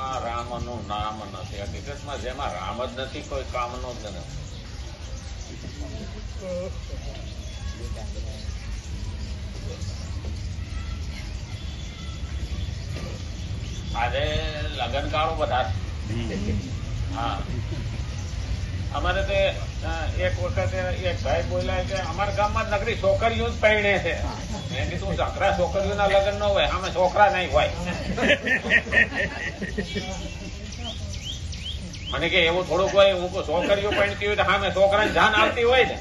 માં રામનું નામ નથી. હકીકતમાં જેમાં રામ જ નથી કોઈ કામનો જ નથી. આજે લગ્નગાળો બધા. હા, અમારે તે એક વખત એક ભાઈ બોલ્યા કે અમારા ગામમાં નગરી છોકરીઓ જ પહેણે છે. મેં કીધું છોકરા છોકરીઓના લગ્ન ન હોય, આમે છોકરા નહીં હોય. મને કે એવું થોડુંક હોય. હું છોકરીઓ પહેણતી હોય તો સામે છોકરાની જાન આવતી હોય ને,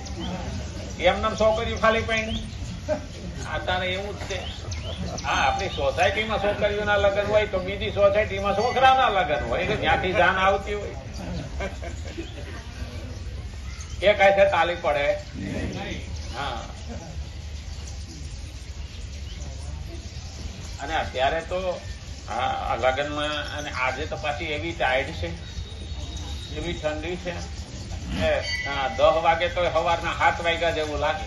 એમને છોકરીઓ ખાલી પહેણી. અત્યારે એવું જ છે. હા, આપણી સોસાયટીમાં છોકરીઓના લગ્ન હોય તો બીજી સોસાયટીમાં છોકરાના લગ્ન હોય તો જ્યાંથી જાન આવતી હોય એ કઈ છે તાલી પડે. હા, અને અત્યારે તો આ લગ્નમાં અને આજે તો પાછી એવી ટાઈડ છે, એવી ઠંડી છે કે 10 વાગે તો સવારના 7 વાગ્યા જેવું લાગે.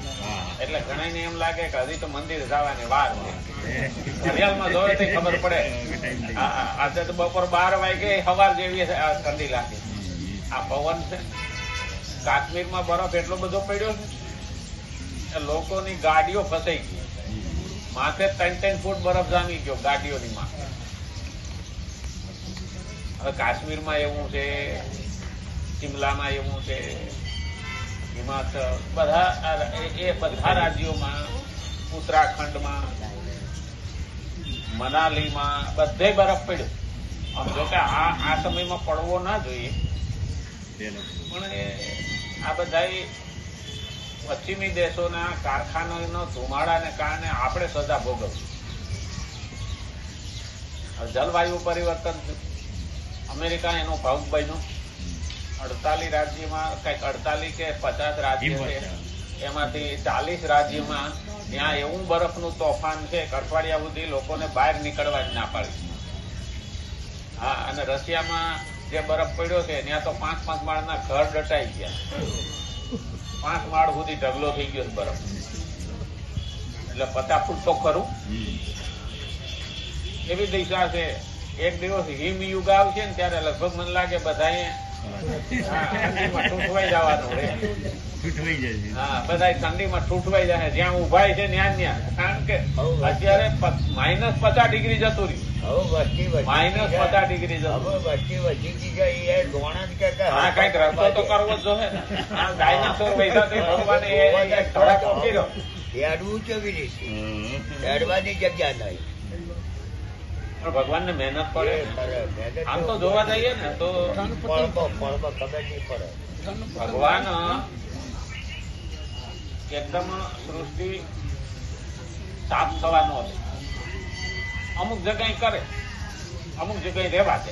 એટલે ઘણાને એમ લાગે કે હજી તો મંદિર જવાની વાર છે. ઘડિયાળમાં જોવે તો ખબર પડે આજે તો બપોર 12 વાગે સવાર જેવી ઠંડી લાગે. આ પવન છે. કાશ્મીરમાં બરફ એટલો બધો પડ્યો છે કે લોકોની ગાડીઓ ફસાઈ ગઈ. માથે 3-3 ફૂટ બરફ જામી ગયો ગાડીઓની માથે. હવે કાશ્મીરમાં એવું છે, શિમલામાં એવું છે, હિમાચલ બધા રાજ્યોમાં, ઉત્તરાખંડમાં, મનાલીમાં બધે બરફ પડ્યો. આમ જો કે આ સમયમાં પડવો ના જોઈએ, પણ આ બધા પશ્ચિમી દેશોના કારખાનાનો ધુમાડાને કારણે આપણે સજા ભોગવશું. જલવાયુ પરિવર્તન છે. અમેરિકા એનો ભાગ બન્યો. 48 રાજ્યમાં કંઈક 48 કે 50 રાજ્ય છે, એમાંથી 40 રાજ્યમાં ત્યાં એવું બરફનું તોફાન છે કે અઠવાડિયા સુધી લોકોને બહાર નીકળવા જ ના પાડી. હા, અને રશિયામાં જે બરફ પડ્યો છે ત્યાં તો 5-5 માળના ઘર દટાઈ ગયા. 5 માળ સુધી ઢગલો થઈ ગયો બરફ. એટલે 50 ફૂટ તો ખરું. એવી દિશા છે. એક દિવસ હિમયુગ આવશે ને ત્યારે લગભગ મને લાગે બધાએ ઠંડીમાં ઠૂંઠવાઈ જવાનું રે. હા, બધા ઠંડીમાં ઠૂંઠવાઈ જાય. જ્યાં ઉભા છે ત્યાં. કારણ કે અત્યારે -50 ડિગ્રી જતું રહ્યું. -50 ડિગ્રી જતું. કઈક રસ્તો તો કરવો જ જોઈએ ને. ડાયનાસોર વૈધા ભગવાને ધડાકો કર્યો. ચડવાની જગ્યા નહીં. પણ ભગવાન ને મહેનત પડે. આમ તો જોવા જઈએ ને તો ભગવાન એકદમ સૃષ્ટિ સાફ થવાનો છે. અમુક જગ્યાએ કરે, અમુક જગ્યાએ રહેવા દે.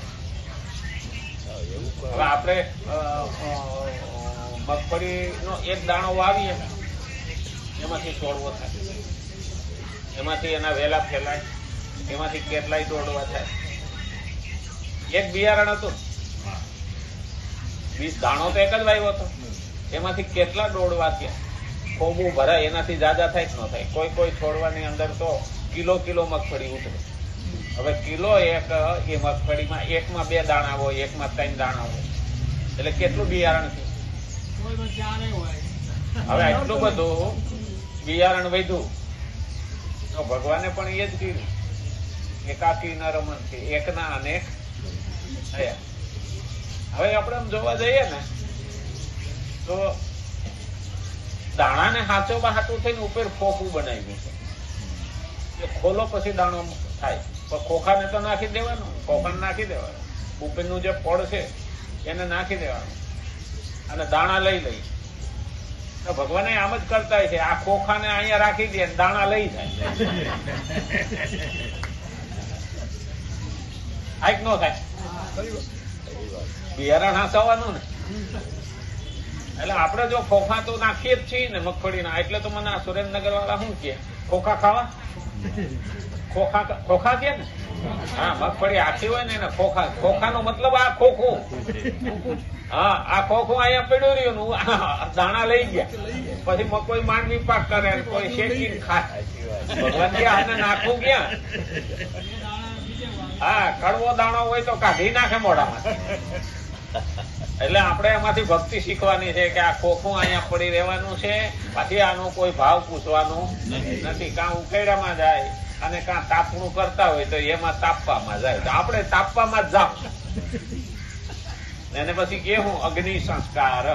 હવે આપણે મગફળીનો એક દાણો વાવીએ ને એમાંથી છોડવો થાય, એમાંથી એના વેલા ફેલાય, એમાંથી કેટલાય દોડવા થાય. એક બિયારણ હતું, 20 દાણો તો એક જ વાવ્યો હતો, એમાંથી કેટલા દોડવા થયા. ખોબું ભરાય એનાથી જાજા થાય કે ન થાય. કોઈ છોડવાની અંદર તો કિલો મગફળી ઉતરે. હવે કિલો એક એ મગફળીમાં એકમાં 2 દાણા હોય, એકમાં 3 દાણા હોય, એટલે કેટલું બિયારણ છે. હવે એટલું બધું બિયારણ વધ્યું તો ભગવાને પણ એ જ કીધું, એકાકી ન રમન છે, એકના અનેક થયા. હવે આપણે આમ જોવા જઈએ ને તો દાણાને હાચવવા હાટું થઈને ઉપર ખોખું બનાવ્યું છે. ખોલો પછી દાણો થાય. પણ ખોખાને તો નાખી દેવાનું, ખોખાને નાખી દેવાનું. ઉપરનું જે ફળ છે એને નાખી દેવાનું અને દાણા લઈ. તો ભગવાને આમ જ કરતા છે. આ ખોખાને અહીંયા રાખી દે, દાણા લઈ જાય. આ ન થાય. બિયારણ હાંસવાનું ને. એટલે આપણે જો ખોખા તો નાખીએ જ છીએ ને મગફળીના. એટલે તો મને આ સુરેન્દ્રનગર વાળા શું કે ખોખા ખાવા, ખોખા કે ને. હા, મગફળી આખી હોય ને એને ખોખાનો મતલબ આ ખોખું. હા, આ ખોખું અહીંયા પડ્યું રહ્યું, દાણા લઈ ગયા. પછી કોઈ માંડવી પાક કરે, કોઈ શેકીને ખાય. ભગવાન કે આને નાખવું ક્યાં? હા, કડવો દાણો હોય તો કાઢી નાખે મોઢામાં. એટલે આપણે એમાંથી ભક્તિ શીખવાની છે કે આ ખોખું અહીંયા પડી રહેવાનું છે, પછી આનો કોઈ ભાવ પૂછવાનું નથી. કાં ઉકેડામાં જાય અને કાં તાપણું કરતા હોય તો એમાં તાપવામાં જાય. તો આપણે તાપવામાં જ જાવ. એને પછી કેવું અગ્નિ સંસ્કાર.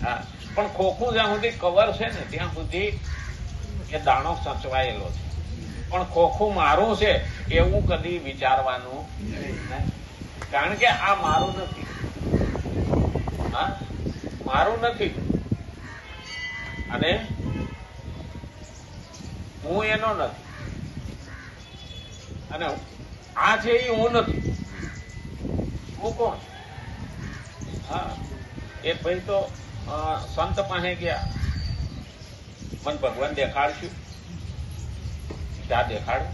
હા, પણ ખોખું જ્યાં સુધી કવર છે ને ત્યાં સુધી એ દાણો સચવાયેલો છે. પણ ખોખું મારું છે એવું કદી વિચારવાનું નહીં. કારણ કે આ મારું નથી. હા, મારું નથી અને હું એનો નથી અને આ છે એ હું નથી. હું કોણ? હા, એક ભાઈ તો સંત પાસે ગયા, મને ભગવાન દેખાડશું. ત્યાં દેખાડું?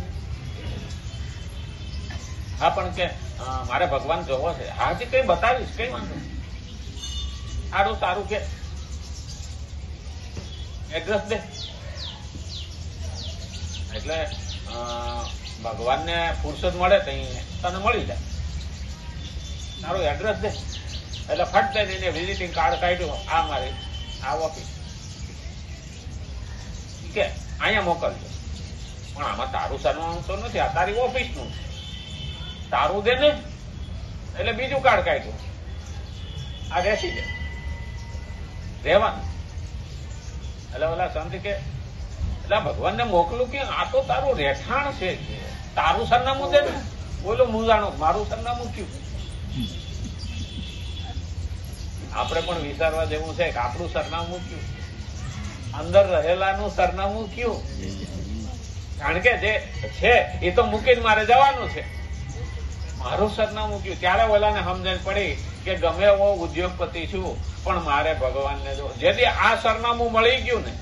હા, પણ કે મારે ભગવાન જોવો છે. હાજી કઈ બતાવીશ, કઈ વાંધો. સારું સારું કે એડ્રેસ દે. એટલે ભગવાનને ફુરસદ મળે તો તને મળી જાય. સારું એડ્રેસ દે. એટલે ફટ દઈને એને વિઝિટિંગ કાર્ડ કાઢ્યું. આ મારી આ ઓફિસ કે અહીંયા મોકલજો. પણ આમાં તારું સરનામું તો નથી, આ તારી ઓફિસનું છે. તારું દે ને. એટલે બીજું કાર્ડ કાઢ્યું. આ રેસિડેન્ટ રહેવાનું. એટલે ઓલા સંત કે એટલે ભગવાનને મોકલું કે આ તો તારું રહેઠાણ છે, તારું સરનામું દે ને. બોલો મૂંઝાણો, મારું સરનામું કયું? આપણે પણ વિચારવા જેવું છે કે આપણું સરનામું કયું, અંદર રહેલાનું સરનામું કયું. કારણ કે જે છે એ તો મૂકીને મારે જવાનું છે. મારું સરનામું કયું? ત્યારે ઓલાને સમજણ પડી કે ગમે એવો ઉદ્યોગપતિ છું પણ મારે ભગવાનને જો. જેથી આ સરનામું મળી ગયું ને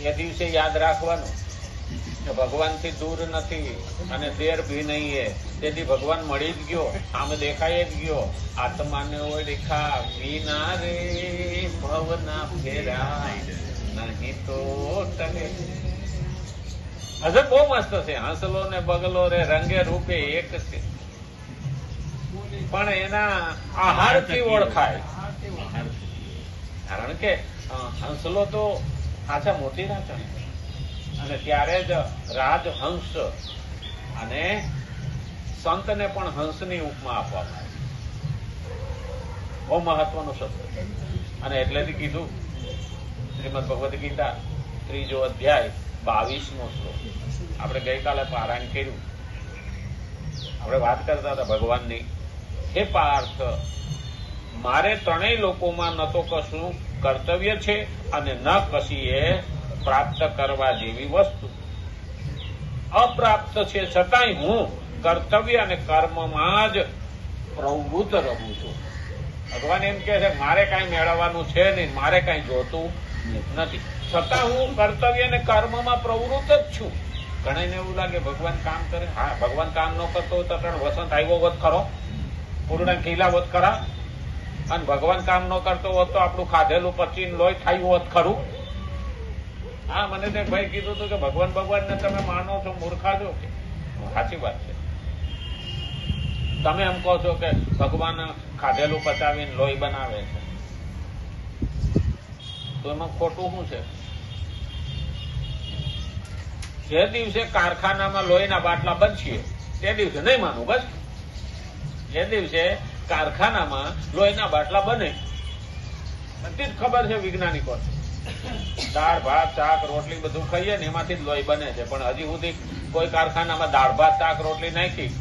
એ દિવસે યાદ રાખવાનું કે ભગવાનથી દૂર નથી અને દેર ભી નહીં. તેથી ભગવાન મળી જ ગયો, આમ દેખાય જ ગયો. આત્માને ઓળખા વિના રે ભવના ફેરાય નહીં તો ટકે. હજુ બહુ મસ્ત છે. હંસલો ને બગલો રે રંગે રૂપે એક છે, પણ એના આહારથી ઓળખાય. કારણ કે હંસલો તો આછા મોટી રાચણ અને ત્યારે જ રાજહંસ અને સંતને પણ હંસની ઉપમા આપવામાં આવી. બહુ મહત્વનું શબ્દ. અને એટલેથી કીધું શ્રીમદ ભગવદ્ ગીતા 3 અધ્યાય 22મો શ્લોક. આપણે ગઈકાલે પારાયણ કર્યું. આપણે વાત કરતા હતા ભગવાનની. હે પાર્થ, મારે ત્રણેય લોકોમાં ન તો કશું કર્તવ્ય છે અને ન કશીએ પ્રાપ્ત કરવા જેવી વસ્તુ. અપ્રાપ્ત છે છતાંય હું કર્તવ્ય અને કર્મમાં જ પ્રવૃત્ત રહું છું. ભગવાન એમ કે છે મારે કાંઈ મેળવવાનું છે નહીં, મારે કાંઈ જોતું નથી, છતાં હું કર્તવ્ય અને કર્મમાં પ્રવૃત્ત જ છું. ઘણાને એવું લાગે ભગવાન કામ કરે. હા, ભગવાન કામ ન કરતો હોય તો વસંત આવ્યો હોત ખરો, પૂર્ણ ખીલા હોત ખરા. અને ભગવાન કામ ન કરતો હોત તો આપણું ખાધેલું પચીને લોહી થયું હોત ખરું. હા, મને તે ભાઈ કીધું હતું કે ભગવાનને તમે માનો છો, મૂર્ખા છો. સાચી વાત છે. તમે એમ કહો છો કે ભગવાન ખાધેલું પચાવીને લોહી બનાવે છે, તો એમાં ખોટું શું છે? જે દિવસે કારખાનામાં લોહીના બાટલા બનશે તે દિવસે નહીં માનું. બસ જે દિવસે કારખાનામાં લોહીના બાટલા બને બધી જ ખબર છે વિજ્ઞાનિકો. દાળ ભાત શાક રોટલી બધું ખાઈએ ને એમાંથી જ લોહી બને છે. પણ હજી સુધી કોઈ કારખાનામાં દાળ ભાત શાક રોટલી નાખી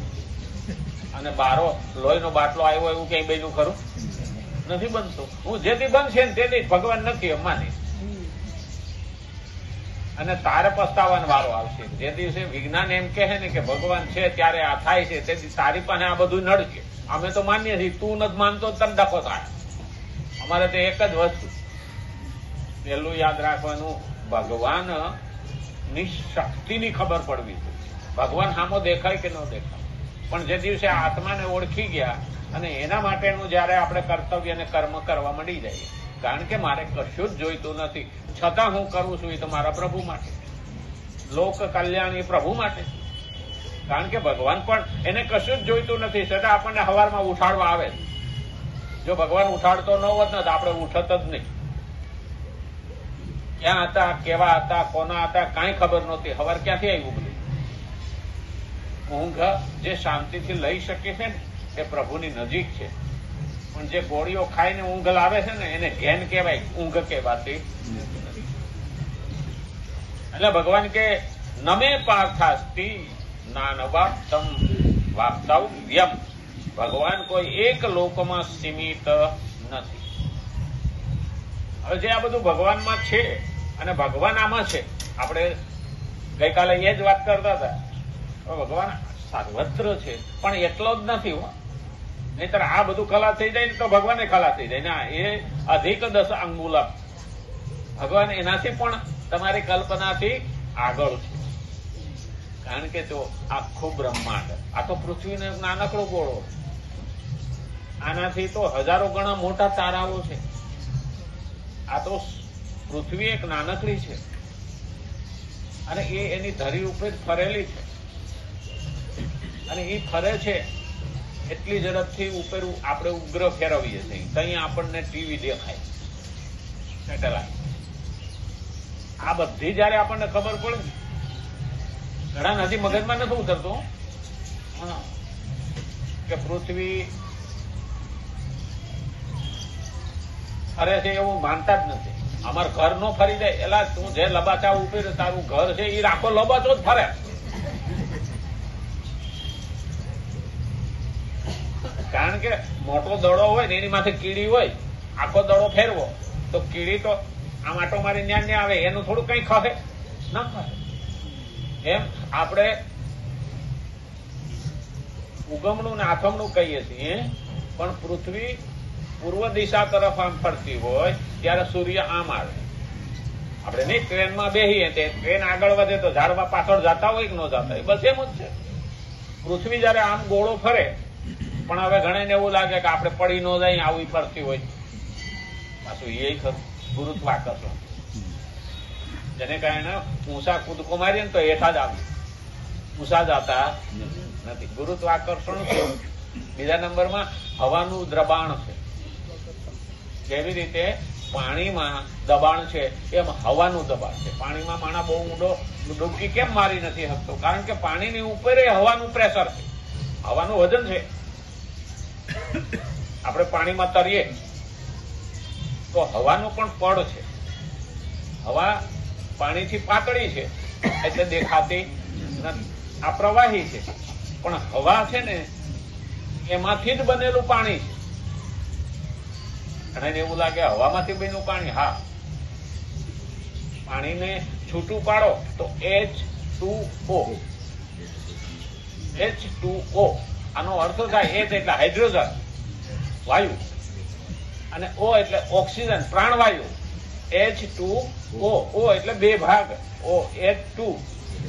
અને બારો લોહીનો બાટલો આવ્યો એવું કઈ બીજું ખરું નથી બનતું. હું જેથી બનશે ને તેથી ભગવાન નથી એમ માની. અને તારે પસ્તાવાનો વારો આવશે. જે દિવસે વિજ્ઞાન એમ કહે ને કે ભગવાન છે ત્યારે આ થાય છે, તેથી તારી પાસે આ બધું નડશે. અમે તો માનીએ છીએ, તું નથી માનતો તને ડખો થાય. અમારે તો એક જ વસ્તુ પેલું યાદ રાખવાનું, ભગવાન ની શક્તિની ખબર પડવી જોઈએ. ભગવાન સામો દેખાય કે ન દેખાય, પણ જે દિવસે આત્માને ઓળખી ગયા અને એના માટેનું જયારે આપણે કર્તવ્ય અને કર્મ કરવા માંડી જઈએ, કારણ કે મારે કશું જ જોઈતું નથી છતાં હું કરું છું, એ તો મારા પ્રભુ માટે, લોક કલ્યાણ એ પ્રભુ માટે. કારણ કે ભગવાન પણ એને કશું જ જોઈતું નથી, છતાં આપણને સવારમાં ઉઠાડવા આવે. જો ભગવાન ઉઠાડતો ન હોત ને તો આપણે ઉઠત જ નહીં. ક્યાં હતા, કેવા હતા, કોના હતા, કાંઈ ખબર નહોતી. સવાર ક્યાંથી આવ્યું બધું? ઊંઘ જે શાંતિથી લઈ શકે છે ને એ પ્રભુની નજીક છે. પણ જે ગોળીઓ ખાઈને ઊંઘ લાવે છે ને એને ઘેન કહેવાય, ઊંઘ કહેવાતી. એટલે ભગવાન કે નમે પાર્થાસ્તિ નાનવાપ્તમ વાપ્તવ્યમ. ભગવાન કોઈ એક લોકમાં સીમિત નથી. હવે જે આ બધું ભગવાનમાં છે અને ભગવાન આમાં છે, આપણે ગઈકાલે એ જ વાત કરતા હતા. ભગવાન સર્વત્ર છે પણ એટલો જ નથી હો. નહીતર આ બધું ખલાસ થઈ જાય ને તો ભગવાન ખલાસ થઈ જાય. ના, એ અધિક 10 અંગુલમ. ભગવાન એનાથી પણ તમારી કલ્પનાથી આગળ છે. કારણ કે જો આખું બ્રહ્માંડ, આ તો પૃથ્વીનો નાનકડો ગોળો, આનાથી તો હજારો ગણા મોટા તારાઓ છે. આ તો પૃથ્વી એક નાનકડી છે અને એ એની ધરી ઉપર ફરેલી છે. અને એ ફરે છે એટલી ઝડપથી ઉપર આપણે ઉગ્ર ફેરવીએ છીએ. ત્યાં આપણને ટીવી દેખાય, સેટેલાઇટ. આ બધી જયારે આપણને ખબર પડે ને, ઘણા હજી મગજમાં નથી ઉતરતું કે પૃથ્વી ફરે છે એવું માનતા જ નથી. અમાર ઘર નો ફરી જાય એલા તું જે લબાચા ઉપર તારું ઘર છે એ આખો લબાચો જ ફરે. કારણ કે મોટો દડો હોય ને એની માથે કીડી હોય, આખો દડો ફેરવો તો કીડી તો આમ આટો મારી ન્યા આવે, એનું થોડું કઈ ખહે ના ખહે. એમ આપણે ઉગમણું ને આથમણું કહીએ છીએ, પણ પૃથ્વી પૂર્વ દિશા તરફ આમ ફરતી હોય ત્યારે સૂર્ય આમ આવે. આપણે નહીં ટ્રેનમાં બેસીએ તે ટ્રેન આગળ વધે તો ઝાડવા પાછળ જતા હોય કે ન જતા હોય, બસ એમ જ છે. પૃથ્વી જયારે આમ ગોળો ફરે, પણ હવે ઘણાને એવું લાગે કે આપણે પડી ન જાય આવી ફરતી હોય. પાછું એ ખરું ગુરુત્વાકર્ષણ, જેને કારણે ઊંચા કૂદકો મારીએ ને તો હેઠા જ આવે, ઊંચા જતા નથી. ગુરુત્વાકર્ષણ છે. બીજા નંબરમાં હવાનું દબાણ છે. જેવી રીતે પાણીમાં દબાણ છે એમ હવાનું દબાણ છે. પાણીમાં માણા બહુ ઊંડો ડૂબકી કેમ મારી નથી શકતો? કારણ કે પાણીની ઉપર હવાનું પ્રેશર છે, હવાનું વજન છે. આપણે પાણીમાં તરીએ તો હવાનું પણ પડ છે. હવા પાણીથી પાતળી છે એટલે દેખાતી નથી. આ પ્રવાહી છે, પણ હવા છે ને એમાંથી જ બનેલું પાણી છે. ઘણાને એવું લાગે હવામાંથી બનેલું પાણી. હા, પાણીને છૂટું પાડો તો H2O. H2O આનો અર્થ થાય H એટલે હાઇડ્રોજન વાયુ અને O એટલે ઓક્સિજન પ્રાણવાયુ. H2O, O એટલે 2 ભાગ. H2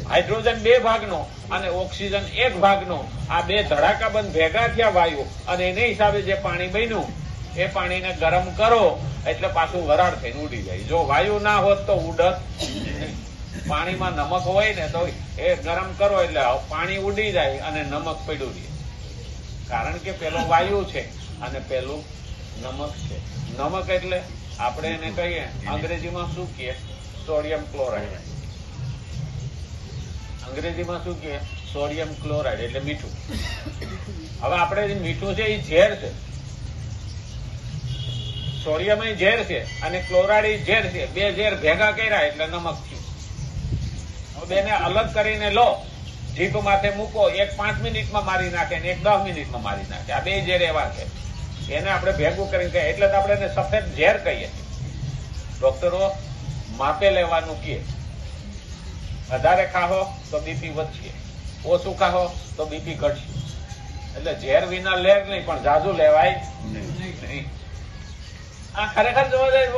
હાઇડ્રોજન 2 ભાગનો અને ઓક્સિજન 1 ભાગનો. આ 2 ધડાકાબંધ ભેગા થયા વાયુ, અને એને હિસાબે જે પાણી બન્યું એ પાણીને ગરમ કરો એટલે પાછું વરાળ થઈને ઉડી જાય. જો વાયુ ના હોત તો ઉડત નહીં. પાણીમાં નમક હોય ને તો એ ગરમ કરો એટલે પાણી ઉડી જાય અને નમક પડ્યું રહે. કારણ કે પેલો વાયુ છે અને પેલું નમક છે. નમક એટલે આપણે એને કહીએ અંગ્રેજીમાં શું કહીએ? Sodium chloride. અંગ્રેજીમાં શું કહીએ? સોડિયમ ક્લોરાઇડ એટલે મીઠું. હવે આપણે મીઠું છે એ ઝેર છે. સોડિયમ એ ઝેર છે અને ક્લોરાઇડ ઝેર છે. 2 ઝેર ભેગા કર્યા એટલે નમક થયું. હવે બેને અલગ કરીને લો, જીભ માથે મૂકો, એક 5 મિનિટમાં મારી નાખે ને એક 10 મિનિટમાં મારી નાખે. આ 2 ઝેર એવા છે, એને આપણે ભેગું કરીને કહીએ એટલે આપણે એને સફેદ ઝેર કહીએ. ડોક્ટરો માપે લેવાનું કહે. વધારે ખાઓ તો બીપી વધશે, ઓછું ખાઓ તો બીપી ઘટશે. એટલે ઝેર વિના લેર નહીં, પણ જાજુ લેવાય નહીં. આ ખરેખર જોવા જાય